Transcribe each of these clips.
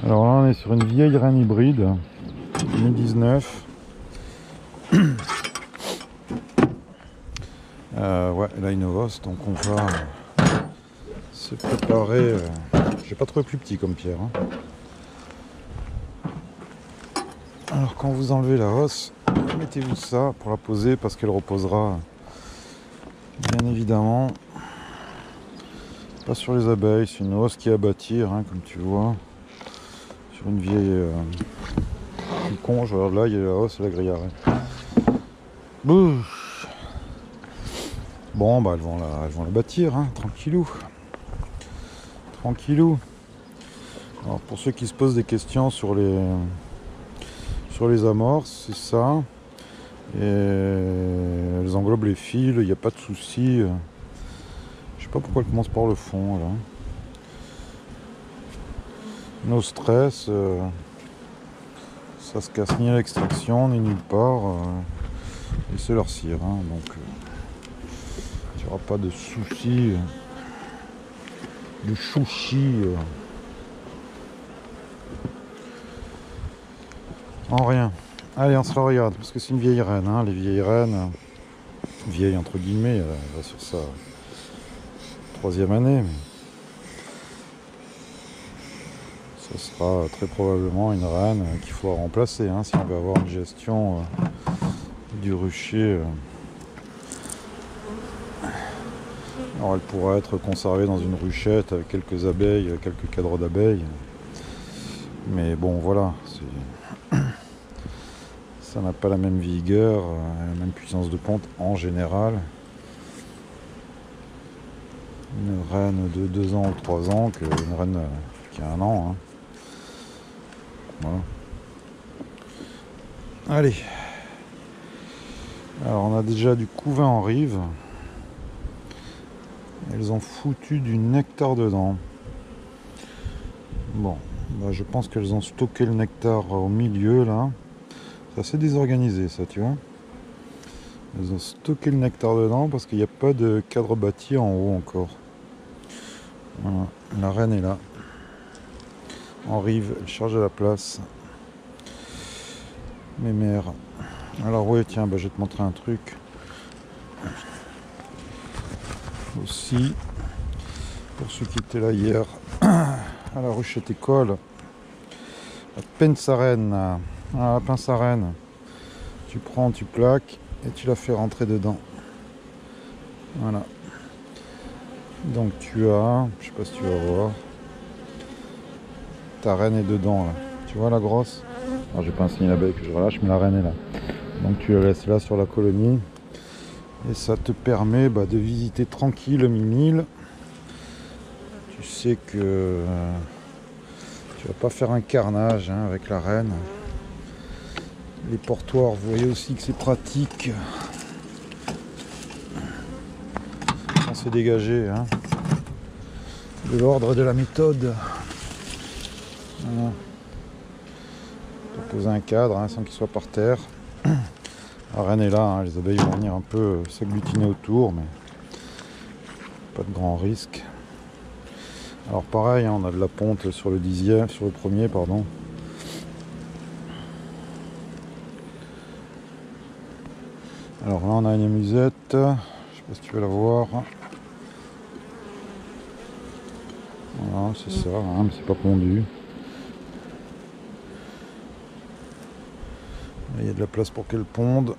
Alors là, on est sur une vieille reine hybride 2019. Ouais, elle a une os, donc on va se préparer. J'ai pas trouvé plus petit comme pierre, hein. Alors quand vous enlevez la hausse, mettez-vous ça pour la poser parce qu'elle reposera bien évidemment pas sur les abeilles. C'est une hausse qui est à bâtir, hein, comme tu vois, sur une vieille conge. Alors là, il y a la hausse et la grille à reine. Bouh. Bon, bah elles vont la bâtir, hein, tranquillou. Tranquillou. Alors pour ceux qui se posent des questions sur les amorces, c'est ça. Et elles englobent les fils, il n'y a pas de souci. Je sais pas pourquoi elles commencent par le fond là. No stress, ça se casse ni à l'extraction ni nulle part. Et c'est leur cire, hein, donc il n'y aura pas de souci, de chouchi. En rien. Allez, on se la regarde, parce que c'est une vieille reine, hein, les vieilles reines, vieille entre guillemets, elle va sur sa 3e année, mais ce sera très probablement une reine qu'il faut remplacer, hein, si on veut avoir une gestion du rucher. Alors elle pourra être conservée dans une ruchette avec quelques abeilles, quelques cadres d'abeilles, mais bon voilà, ça n'a pas la même vigueur, la même puissance de ponte en général. Une reine de 2 ans ou 3 ans qu'une reine qui a 1 an, hein. Voilà. Allez. Alors on a déjà du couvain en rive. Elles ont foutu du nectar dedans. Bon, bah je pense qu'elles ont stocké le nectar au milieu là. C'est assez désorganisé ça, tu vois. Elles ont stocké le nectar dedans parce qu'il n'y a pas de cadre bâti en haut encore. Voilà, la reine est là. En rive, elle charge à la place. Mes mères. Alors ouais, tiens, bah, je vais te montrer un truc. Aussi, pour ceux qui étaient là hier, à la ruchette école, la pince à reine. Ah, la pince à reine. Tu prends, tu plaques et tu la fais rentrer dedans. Voilà. Donc tu as, je sais pas si tu vas voir, ta reine est dedans là. Tu vois la grosse? Alors j'ai pas enseigné l'abeille que je relâche, mais la reine est là. Donc tu la laisses là sur la colonie. Et ça te permet de visiter tranquille le mimile. Tu sais que tu vas pas faire un carnage, hein, avec la reine. Les portoirs, vous voyez aussi que c'est pratique. On s'est dégagé, hein, de l'ordre de la méthode. Voilà. Pour poser un cadre, hein, sans qu'il soit par terre. La reine est là, hein, les abeilles vont venir un peu s'agglutiner autour, mais pas de grand risque. Alors pareil, hein, on a de la ponte sur le 10e, sur le premier, pardon. Alors là on a une amusette, je sais pas si tu veux la voir. Voilà, c'est ça, hein, mais c'est pas pondu. Là, il y a de la place pour qu'elle ponde.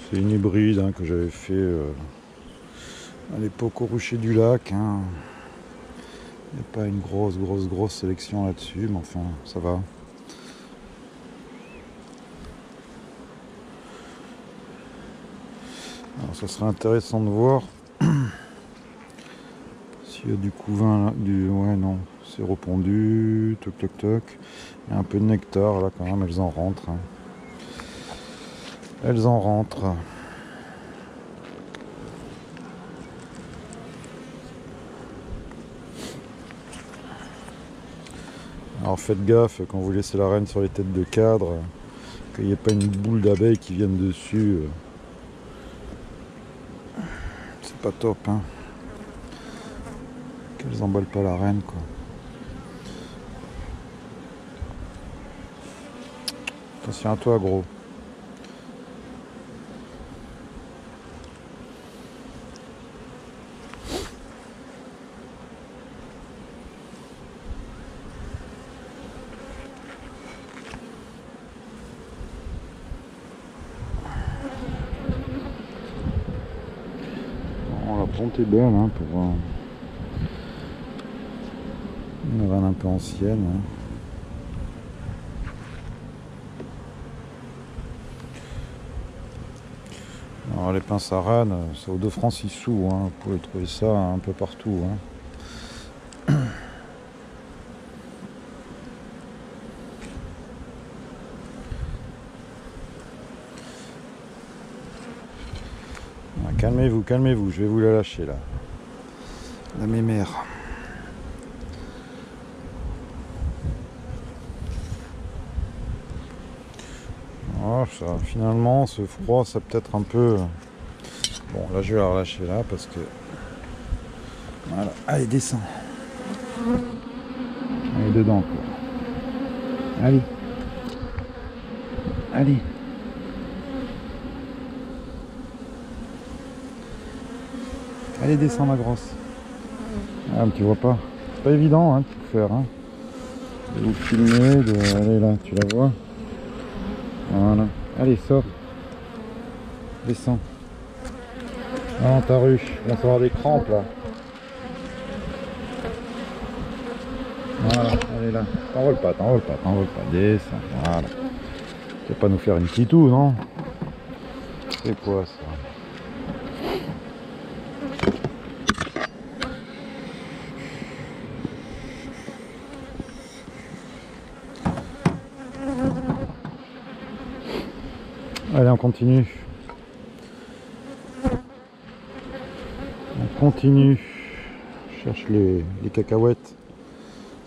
C'est une hybride, hein, que j'avais fait à l'époque au Rucher du Lac, hein. Il n'y a pas une grosse sélection là-dessus, mais enfin, ça va. Alors, ça serait intéressant de voir s'il y a du couvain là, ouais, non, c'est repondu, toc toc toc. Il y a un peu de nectar là quand même, elles en rentrent, hein. Elles en rentrent. Alors faites gaffe quand vous laissez la reine sur les têtes de cadre, qu'il n'y ait pas une boule d'abeilles qui vienne dessus. C'est pas top, hein. Qu'elles emballent pas la reine, quoi. Attention à toi, gros. Bon, la ponte est belle, hein, pour une reine un peu ancienne, hein. Alors les pinces à rane, ça vaut 2 francs 6 sous, hein. Vous pouvez trouver ça un peu partout, hein. Ah, calmez-vous, calmez-vous, je vais vous la lâcher là. La mémère. Oh, ça, finalement, ce froid, ça peut-être un peu... Bon, là, je vais la relâcher là parce que... Voilà. Allez, descends. Allez, dedans, quoi. Allez. Allez. Allez, descends, ma grosse. Ah, mais tu vois pas. C'est pas évident, hein, de tout faire, hein. De vous filmer, de... Allez, là, tu la vois. Voilà. Allez, sors. Descends. Ah non, ta ruche. On va avoir des crampes, là. Voilà, allez là. T'envole pas, t'envole pas, t'envole pas. Descends. Voilà. Tu vas pas nous faire une titou, non? C'est quoi, ça? Allez, on continue. On continue. Je cherche les cacahuètes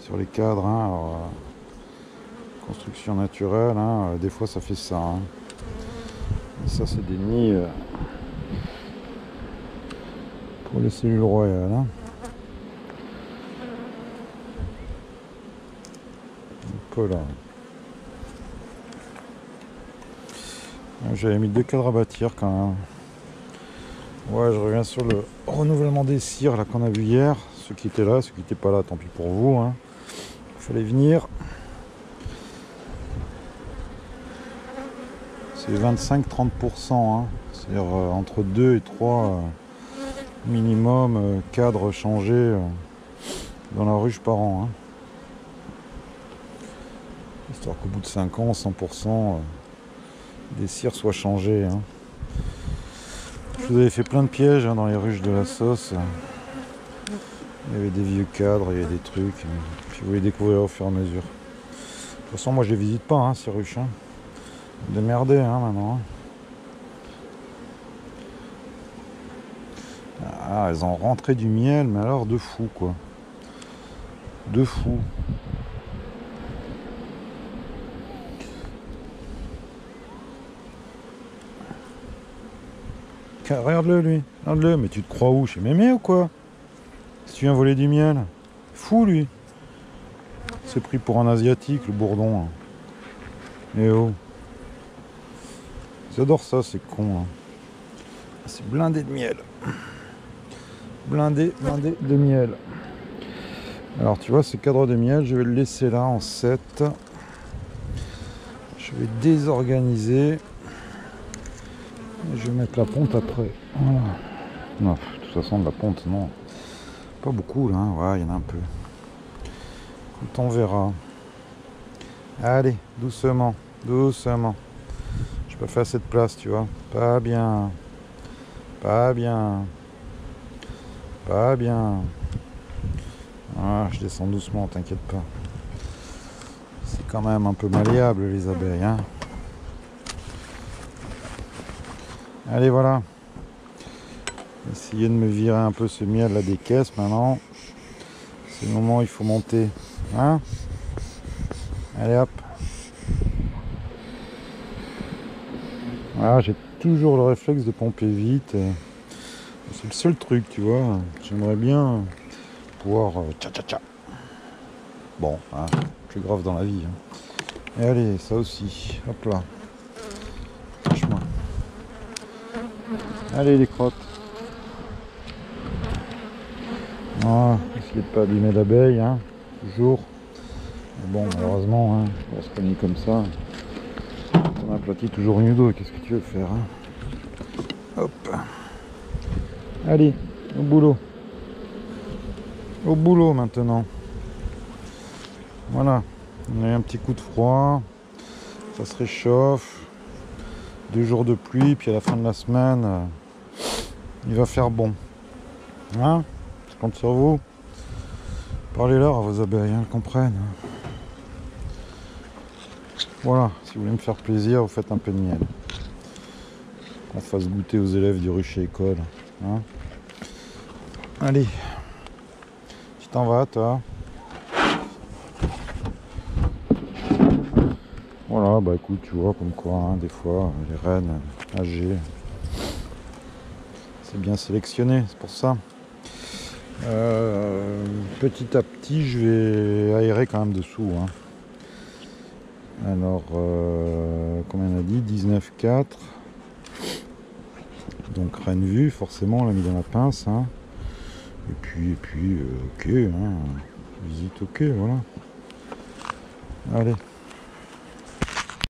sur les cadres, hein. Alors, construction naturelle, hein. Des fois ça fait ça, hein. Et ça, c'est des nids pour les cellules royales, hein. Un peu là. J'avais mis 2 cadres à bâtir quand même. Ouais, je reviens sur le renouvellement des cires là qu'on a vu hier. Ceux qui étaient là, ceux qui n'étaient pas là, tant pis pour vous, hein. Il fallait venir. C'est 25-30%, hein. C'est-à-dire entre 2 et 3 minimum cadres changés dans la ruche par an, hein. Histoire qu'au bout de 5 ans, 100% des cires soient changées, hein. Je vous avais fait plein de pièges, hein, dans les ruches de la sauce. Il y avait des vieux cadres, il y avait des trucs. Puis vous les découvrirez au fur et à mesure. De toute façon, moi je les visite pas, hein, ces ruches, hein. Démerdez, hein, maintenant. Ah, elles ont rentré du miel, mais alors de fou, quoi. De fou. Regarde-le, lui. Regarde-le. Mais tu te crois où? Chez Mémé ou quoi? Si tu viens voler du miel. Fou, lui. C'est pris pour un asiatique, le bourdon, hein. Eh oh. Ils adorent ça, c'est con, hein. C'est blindé de miel. Blindé de miel. Alors, tu vois, ce cadre de miel, je vais le laisser là en 7. Je vais désorganiser. Je vais mettre la ponte après. Voilà. Non, de toute façon, de la ponte, non. Pas beaucoup, là. Ouais, il y en a un peu. Quand on verra. Allez, doucement. Doucement. Je peux faire assez de place, tu vois. Pas bien. Pas bien. Pas bien. Ah, je descends doucement, t'inquiète pas. C'est quand même un peu malléable, les abeilles, hein. Allez, voilà. Essayez de me virer un peu ce miel là des caisses maintenant. C'est le moment où il faut monter. Hein? Allez hop. Voilà, j'ai toujours le réflexe de pomper vite. C'est le seul truc, tu vois. J'aimerais bien pouvoir tcha tcha tcha. Bon, hein, plus grave dans la vie. Hein. Et allez, ça aussi. Hop là. Franchement. Allez les crottes. Voilà, essayez de pas abîmer l'abeille, hein, toujours. Mais bon, malheureusement, hein, pour se cogner comme ça, on aplatit toujours une dos. Qu'est-ce que tu veux faire, hein? Hop. Allez, au boulot. Au boulot maintenant. Voilà. On a eu un petit coup de froid. Ça se réchauffe. 2 jours de pluie, puis à la fin de la semaine, il va faire bon. Hein? Je compte sur vous. Parlez-leur à vos abeilles, hein, elles comprennent. Voilà, si vous voulez me faire plaisir, vous faites un peu de miel. Qu'on fasse goûter aux élèves du rucher école. Hein? Allez, tu t'en vas, toi. Voilà, bah écoute, tu vois, comme quoi, hein, des fois, les reines âgées, c'est bien sélectionné, c'est pour ça. Petit à petit, je vais aérer quand même dessous. Hein. Alors, combien on a dit 19,4. Donc, reine vue, forcément, on l'a mis dans la pince. Hein. Et puis ok, hein. Visite ok, voilà. Allez.